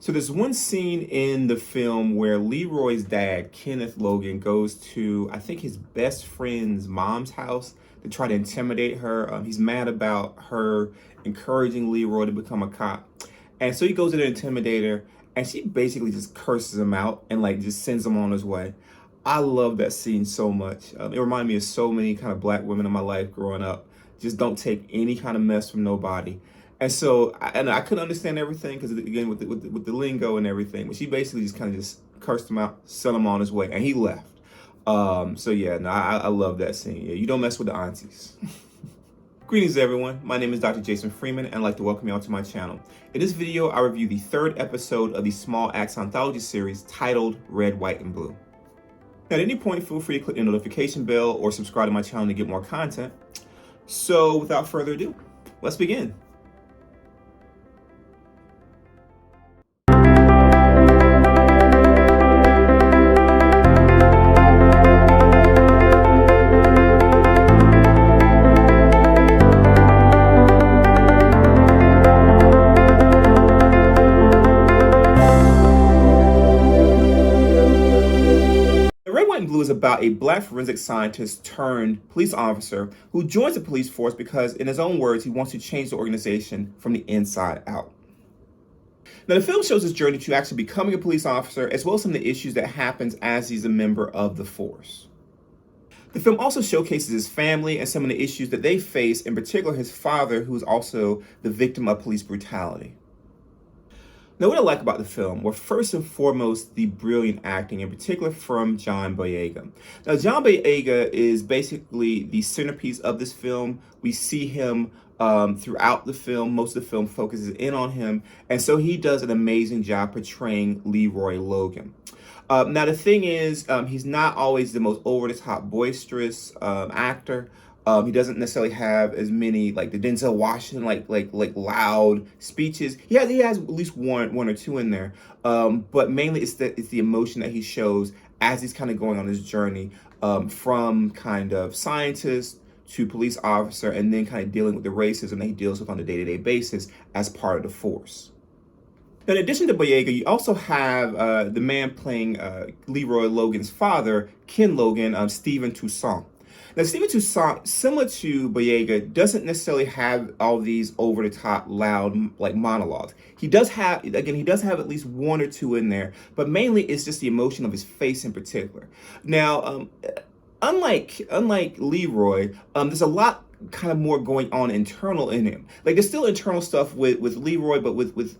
So there's one scene in the film where Leroy's dad, Kenneth Logan, goes to, I think, his best friend's mom's house to try to intimidate her. He's mad about her encouraging Leroy to become a cop. And so he goes to the intimidator, and she basically just curses him out and like just sends him on his way. I love that scene so much. It reminded me of so many kind of black women in my life growing up. Just don't take any kind of mess from nobody. And so, I couldn't understand everything because again, with the lingo and everything, but she basically just kind of just cursed him out, sent him on his way, and he left. So yeah, no, I love that scene. Yeah, you don't mess with the aunties. Greetings everyone, my name is Dr. Jason Freeman and I'd like to welcome you all to my channel. In this video, I review the third episode of the Small Acts anthology series titled Red, White, and Blue. Now, at any point, feel free to click the notification bell or subscribe to my channel to get more content. So without further ado, let's begin. Blue is about a black forensic scientist turned police officer who joins the police force because, in his own words, he wants to change the organization from the inside out. Now, the film shows his journey to actually becoming a police officer, as well as some of the issues that happens as he's a member of the force. The film also showcases his family and some of the issues that they face, in particular his father, who is also the victim of police brutality. Now, what I like about the film were first and foremost the brilliant acting, in particular from John Boyega. Now, John Boyega is basically the centerpiece of this film. We see him throughout the film. Most of the film focuses in on him, and so he does an amazing job portraying Leroy Logan. Now, the thing is, he's not always the most over-the-top boisterous actor. He doesn't necessarily have as many like the Denzel Washington like loud speeches. He has at least one or two in there, but mainly it's the emotion that he shows as he's kind of going on his journey from kind of scientist to police officer, and then kind of dealing with the racism that he deals with on a day-to-day basis as part of the force. In addition to Boyega, you also have the man playing Leroy Logan's father, Ken Logan, Steve Toussaint. Now, Steve Toussaint, similar to Boyega, doesn't necessarily have all these over-the-top, loud, like monologues. He does have at least one or two in there, but mainly it's just the emotion of his face in particular. Now, unlike Leroy, there's a lot kind of more going on internal in him. Like there's still internal stuff with Leroy, but with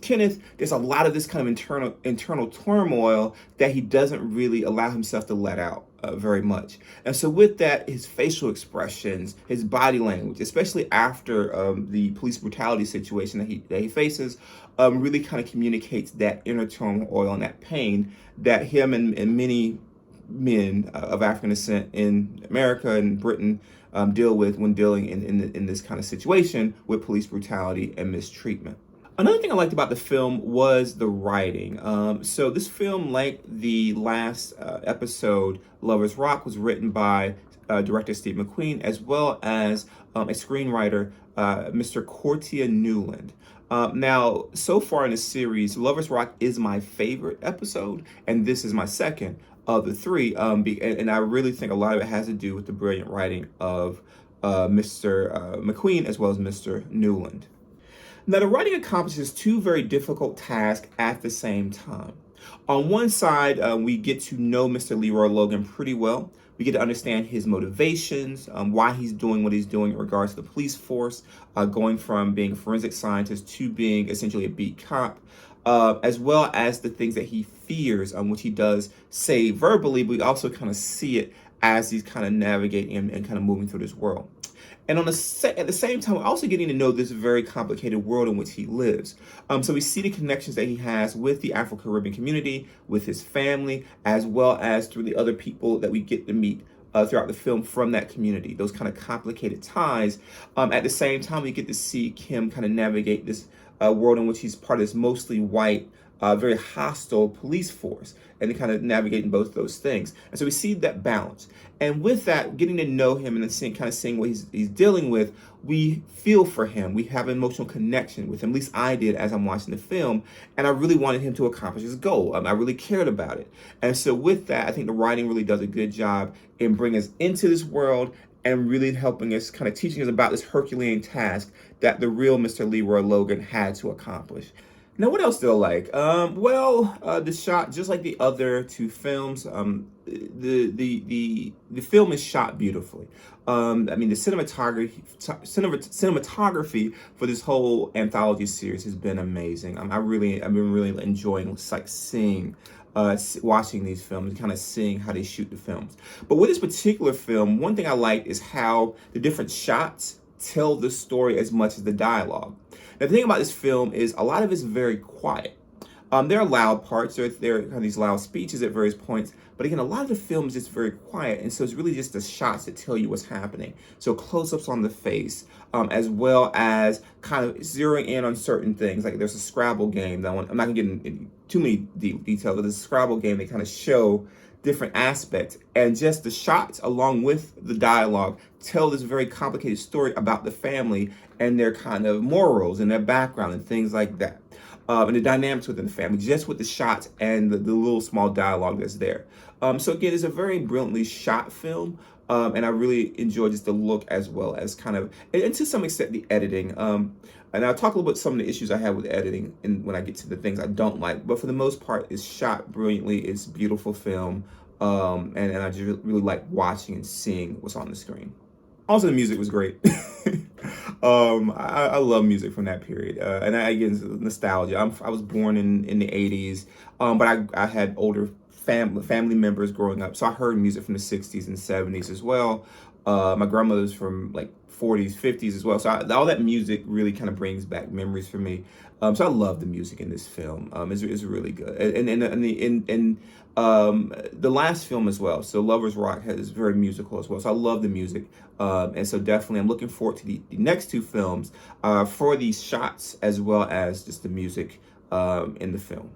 Kenneth, there's a lot of this kind of internal turmoil that he doesn't really allow himself to let out very much. And so with that, his facial expressions, his body language, especially after the police brutality situation that he faces, really kind of communicates that inner turmoil and that pain that him and many men of African descent in America and Britain deal with when dealing in this kind of situation with police brutality and mistreatment. Another thing I liked about the film was the writing. So this film, like the last episode, Lovers Rock, was written by director Steve McQueen, as well as a screenwriter, Mr. Cortia Newland. Now, so far in the series, Lovers Rock is my favorite episode, and this is my second of the three. And I really think a lot of it has to do with the brilliant writing of Mr. McQueen, as well as Mr. Newland. Now, the writing accomplishes two very difficult tasks at the same time. On one side, we get to know Mr. Leroy Logan pretty well. We get to understand his motivations, why he's doing what he's doing in regards to the police force, going from being a forensic scientist to being essentially a beat cop, as well as the things that he fears, which he does say verbally, but we also kind of see it as he's kind of navigating and kind of moving through this world. And at the same time, we're also getting to know this very complicated world in which he lives. So we see the connections that he has with the Afro-Caribbean community, with his family, as well as through the other people that we get to meet throughout the film from that community, those kind of complicated ties. At the same time, we get to see him kind of navigate this world in which he's part of this mostly white, very hostile police force, and kind of navigating both those things. And so we see that balance. And with that, getting to know him and then kind of seeing what he's dealing with, we feel for him. We have an emotional connection with him. At least I did as I'm watching the film, and I really wanted him to accomplish his goal. I really cared about it. And so with that, I think the writing really does a good job in bringing us into this world and really helping us, kind of teaching us about this Herculean task that the real Mr. Leroy Logan had to accomplish. Now, what else do I like? The shot, just like the other two films, the film is shot beautifully. I mean, the cinematography for this whole anthology series has been amazing. I've been really enjoying seeing, watching these films, and kind of seeing how they shoot the films. But with this particular film, one thing I like is how the different shots tell the story as much as the dialogue. Now, the thing about this film is a lot of it's very quiet. There are loud parts, there are kind of these loud speeches at various points, but again, a lot of the film is just very quiet, and so it's really just the shots that tell you what's happening. So close-ups on the face, as well as kind of zeroing in on certain things. Like there's a Scrabble game that I'm not gonna get into too many details, but there's a Scrabble game that kind of show different aspects, and just the shots along with the dialogue tell this very complicated story about the family and their kind of morals and their background and things like that, and the dynamics within the family, just with the shots and the little small dialogue that's there. So again, it's a very brilliantly shot film, and I really enjoy just the look as well as kind of, and to some extent, the editing. And I'll talk a little bit some of the issues I have with editing and when I get to the things I don't like. But for the most part, it's shot brilliantly. It's beautiful film. And I just really like watching and seeing what's on the screen. Also, the music was great. I love music from that period. And again, nostalgia. I was born in the 80s, but I had older family members growing up. So I heard music from the 60s and 70s as well. My grandmother's from like 40s, 50s as well. So all that music really kind of brings back memories for me. So I love the music in this film. It's really good. And the last film as well. So Lovers Rock is very musical as well. So I love the music. And so definitely I'm looking forward to the next two films for these shots as well as just the music in the film.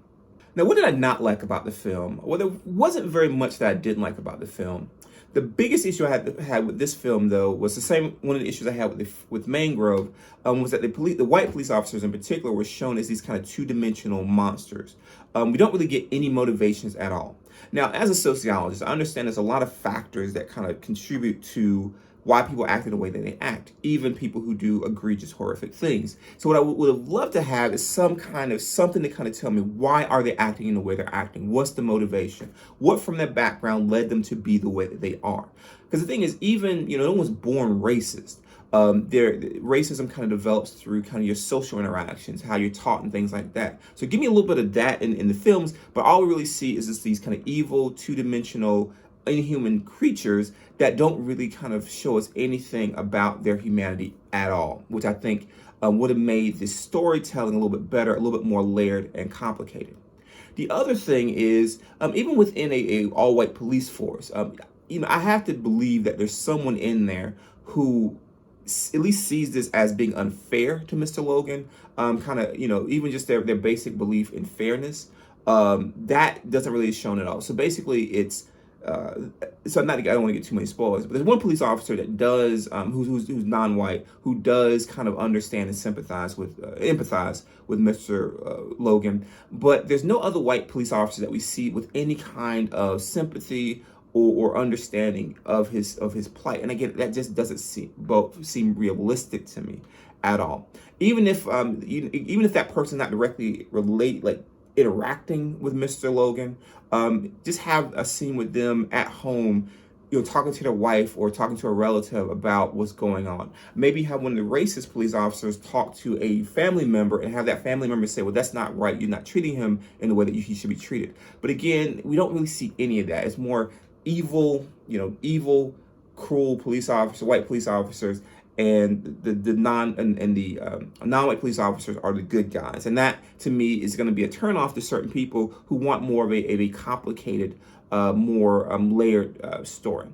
Now, what did I not like about the film? Well, there wasn't very much that I didn't like about the film. The biggest issue I had with this film, though, was the same. One of the issues I had with Mangrove was that the white police officers in particular were shown as these kind of two-dimensional monsters. We don't really get any motivations at all. Now, as a sociologist, I understand there's a lot of factors that kind of contribute to why people act in the way that they act, even people who do egregious, horrific things. So what I would have loved to have is something to kind of tell me, why are they acting in the way they're acting? What's the motivation? What from their background led them to be the way that they are? Because the thing is, even, no one's born racist. Racism kind of develops through kind of your social interactions, how you're taught and things like that. So give me a little bit of that in the films, but all we really see is just these kind of evil, two-dimensional, inhuman creatures that don't really kind of show us anything about their humanity at all, which I think would have made the storytelling a little bit better, a little bit more layered and complicated. The other thing is, even within a all-white police force, I have to believe that there's someone in there who at least sees this as being unfair to Mr. Logan, kind of, even just their basic belief in fairness, that doesn't really shown at all. So basically it's, I don't want to get too many spoilers, but there's one police officer that does, who's non-white, who does kind of understand and empathize with Mr. Logan, but there's no other white police officer that we see with any kind of sympathy or understanding of his plight. And again, that just doesn't seem realistic to me at all. Even if that person's not directly interacting with Mr. Logan, just have a scene with them at home, talking to their wife or talking to a relative about what's going on. Maybe have one of the racist police officers talk to a family member and have that family member say, well, that's not right. You're not treating him in the way that he should be treated. But again, we don't really see any of that. It's more evil, cruel white police officers, and the non-white police officers are the good guys. And that, to me, is going to be a turnoff to certain people who want more of a complicated, more layered story.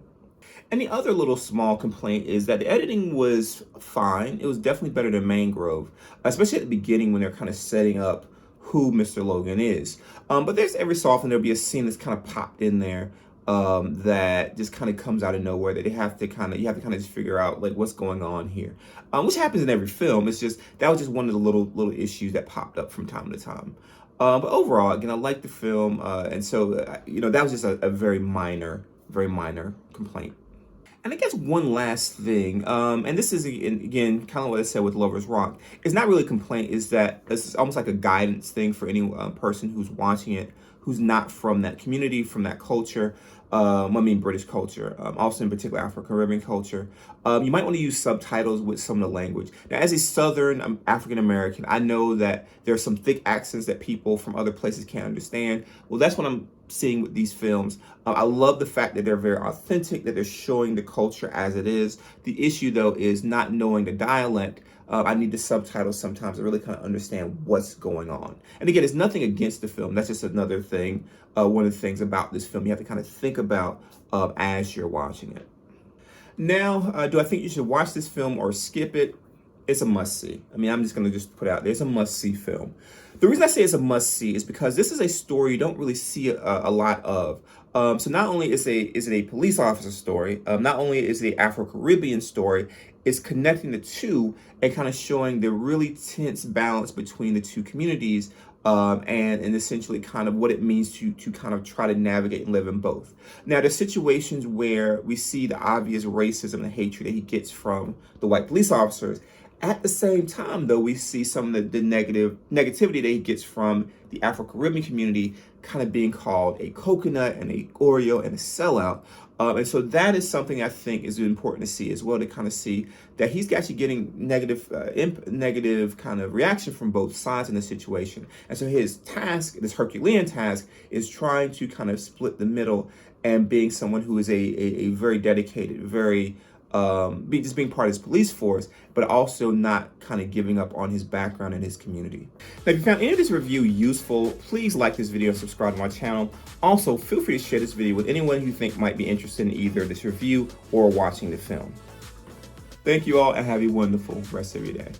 And the other little small complaint is that the editing was fine. It was definitely better than Mangrove, especially at the beginning when they're kind of setting up who Mr. Logan is. But there's every so often there'll be a scene that's kind of popped in there that just kind of comes out of nowhere that you have to kind of just figure out like what's going on here, which happens in every film. It's just that was just one of the little issues that popped up from time to time. But overall, again, I like the film, and so that was just a very minor complaint. And I guess one last thing, and this is again kind of what I said with Lover's Rock. It's not really a complaint. Is that it's almost like a guidance thing for any person who's watching it, who's not from that community, from that culture. I mean British culture, also in particular Afro-Caribbean culture. You might want to use subtitles with some of the language. Now, as a Southern African American, I know that there are some thick accents that people from other places can't understand. Well, that's what I'm seeing with these films. I love the fact that they're very authentic, that they're showing the culture as it is. The issue, though, is not knowing the dialect. I need the subtitles sometimes to really kind of understand what's going on. And again, it's nothing against the film. That's just another thing, one of the things about this film you have to kind of think about as you're watching it. Now, do I think you should watch this film or skip it? It's a must-see. I mean, I'm just going to just put it out there. It's a must-see film. The reason I say it's a must-see is because this is a story you don't really see a lot of. So not only is it a police officer story, not only is it an Afro-Caribbean story, it's connecting the two and kind of showing the really tense balance between the two communities, and essentially kind of what it means to kind of try to navigate and live in both. Now, there's situations where we see the obvious racism and hatred that he gets from the white police officers. At the same time, though, we see some of the negativity that he gets from the Afro-Caribbean community kind of being called a coconut and a Oreo and a sellout. And so that is something I think is important to see as well, to kind of see that he's actually getting negative kind of reaction from both sides in the situation. And so his task, this Herculean task, is trying to kind of split the middle and being someone who is a very dedicated, very being part of his police force, but also not kind of giving up on his background and his community. Now, if you found any of this review useful, please like this video and subscribe to my channel. Also, feel free to share this video with anyone you think might be interested in either this review or watching the film. Thank you all and have a wonderful rest of your day.